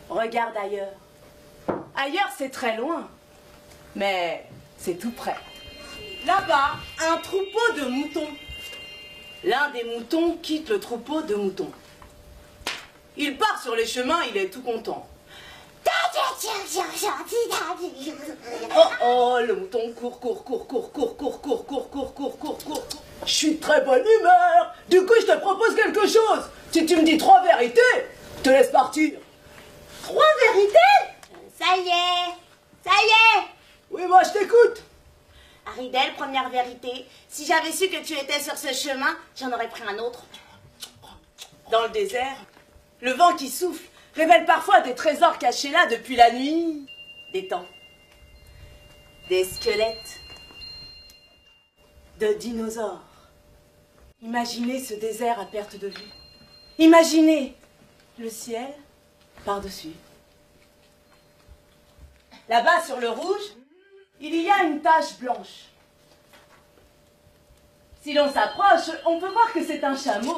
Regarde ailleurs. Ailleurs, c'est très loin. Mais c'est tout près. Là-bas, un troupeau de moutons. L'un des moutons quitte le troupeau de moutons. Il part sur les chemins, il est tout content. Oh oh, le mouton court. Je suis de très bonne humeur. Du coup, je te propose quelque chose. Si tu me dis 3 vérités, je te laisse partir. 3 vérités? Ça y est. Oui, moi, je t'écoute. Haridel, première vérité. Si j'avais su que tu étais sur ce chemin, j'en aurais pris un autre. Dans le désert, le vent qui souffle révèle parfois des trésors cachés là depuis la nuit des temps. Des squelettes de dinosaures. Imaginez ce désert à perte de vue. Imaginez le ciel par-dessus. Là-bas sur le rouge, il y a une tache blanche. Si l'on s'approche, on peut voir que c'est un chameau.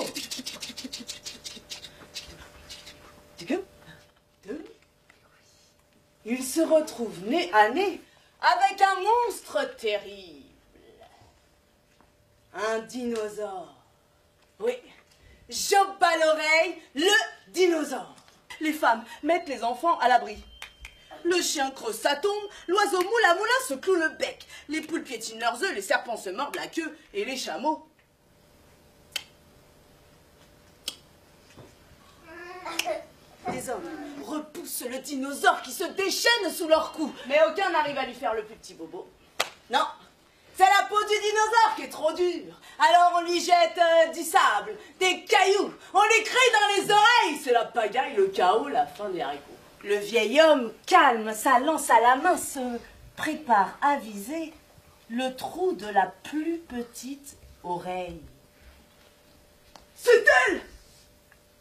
Il se retrouve nez à nez avec un monstre terrible. Un dinosaure. Oui, Job à l'oreille, le dinosaure. Les femmes mettent les enfants à l'abri. Le chien creuse sa tombe, l'oiseau moula se cloue le bec. Les poules piétinent leurs œufs, les serpents se mordent la queue et les chameaux. Les hommes repoussent le dinosaure qui se déchaîne sous leur cou. Mais aucun n'arrive à lui faire le plus petit bobo. Non, c'est la peau du dinosaure qui est trop dure. Alors on lui jette du sable, des cailloux, on les crie dans les oreilles. C'est la pagaille, le chaos, la fin des haricots. Le vieil homme, calme, sa lance à la main, se prépare à viser le trou de la plus petite oreille. C'est elle!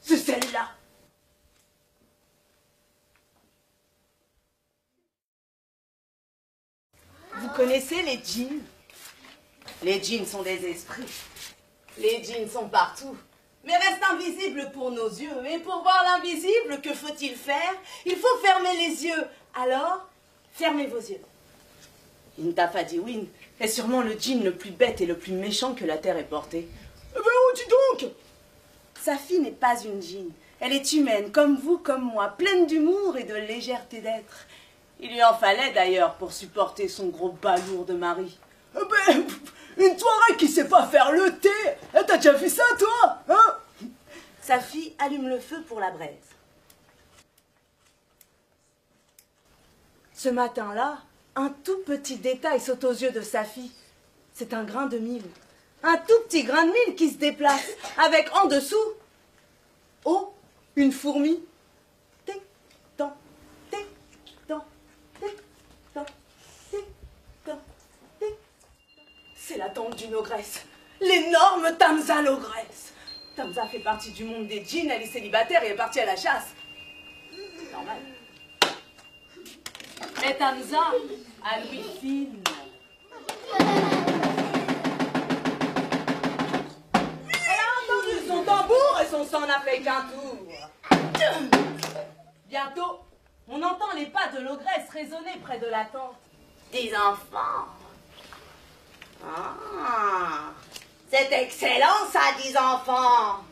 C'est celle-là! Vous connaissez les djinns? Les djinns sont des esprits. Les djinns sont partout, mais restent invisibles pour nos yeux. Et pour voir l'invisible, que faut-il faire? Il faut fermer les yeux. Alors, fermez vos yeux. Intafadiwin est sûrement le djinn le plus bête et le plus méchant que la terre ait porté. Eh ben, oh, dis donc! Safi n'est pas une djinn. Elle est humaine, comme vous, comme moi, pleine d'humour et de légèreté d'être. Il lui en fallait d'ailleurs pour supporter son gros balourd de mari. Eh ben, une Touareg qui sait pas faire le thé. Eh, t'as déjà fait ça, toi, hein? Safi allume le feu pour la braise. Ce matin-là, un tout petit détail saute aux yeux de Safi. C'est un grain de mil. Un tout petit grain de mil qui se déplace, avec en dessous, oh, une fourmi. Tic-tan, tic-tan, tic-tan, tic-tan, tic-tan. C'est la tante d'une ogresse, l'énorme Tamza l'ogresse. Tamza fait partie du monde des djinns, elle est célibataire et est partie à la chasse. C'est normal. Mais Tamza a l'ouïe fine. Son tambour et son sang n'a fait qu'un tour. Bientôt, on entend les pas de l'ogresse résonner près de la tente. Des enfants. Ah, c'est excellent ça, 10 enfants.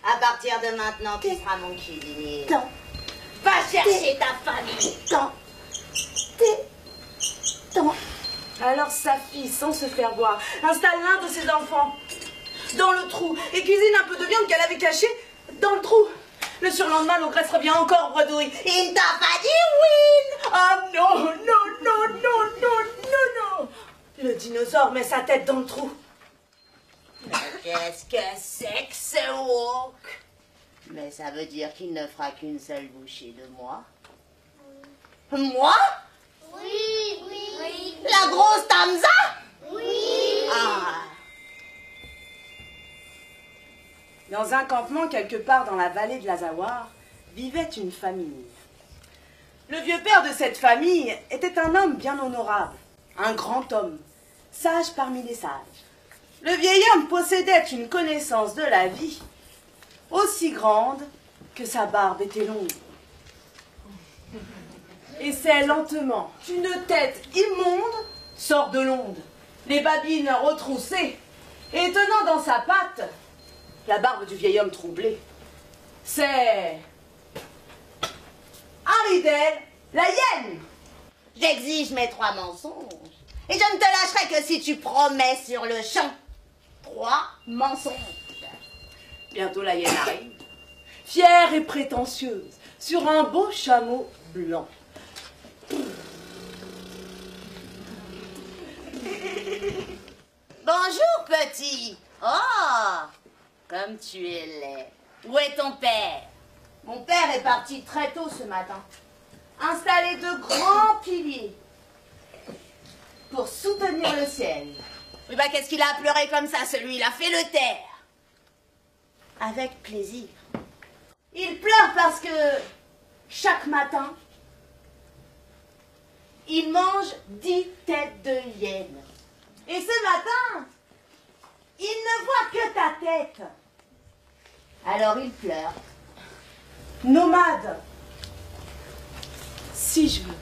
À partir de maintenant, tu seras mon cuisinier. Va chercher ta famille. Alors Safi, sans se faire voir, installe l'un de ses enfants dans le trou et cuisine un peu de viande qu'elle avait cachée dans le trou. Le surlendemain, l'ogresse revient encore bredouille. Il t'a pas dit oui. Ah non. Le dinosaure met sa tête dans le trou. Qu'est-ce que c'est que ce wok? Mais ça veut dire qu'il ne fera qu'une seule bouchée de moi. Moi? Oui. La grosse Tamza? Oui. Ah. Dans un campement quelque part dans la vallée de l'Azawar, vivait une famille. Le vieux père de cette famille était un homme bien honorable, un grand homme, sage parmi les sages. Le vieil homme possédait une connaissance de la vie aussi grande que sa barbe était longue. Et c'est lentement qu'une tête immonde sort de l'onde, les babines retroussées, et tenant dans sa patte la barbe du vieil homme troublé. C'est Haridel, la hyène. J'exige mes 3 mensonges. Et je ne te lâcherai que si tu promets sur le champ 3 mensonges. Bientôt la hyène arrive, fière et prétentieuse, sur un beau chameau blanc. Bonjour, petit. Oh, comme tu es laid. Où est ton père? Mon père est parti très tôt ce matin, installer de grands piliers pour soutenir le ciel. Oui, bah, qu'est-ce qu'il a pleuré comme ça, celui-là? Fais-le taire. Avec plaisir. Il pleure parce que chaque matin, il mange 10 têtes de hyène. Et ce matin, il ne voit que ta tête. Alors il pleure. Nomade, si je veux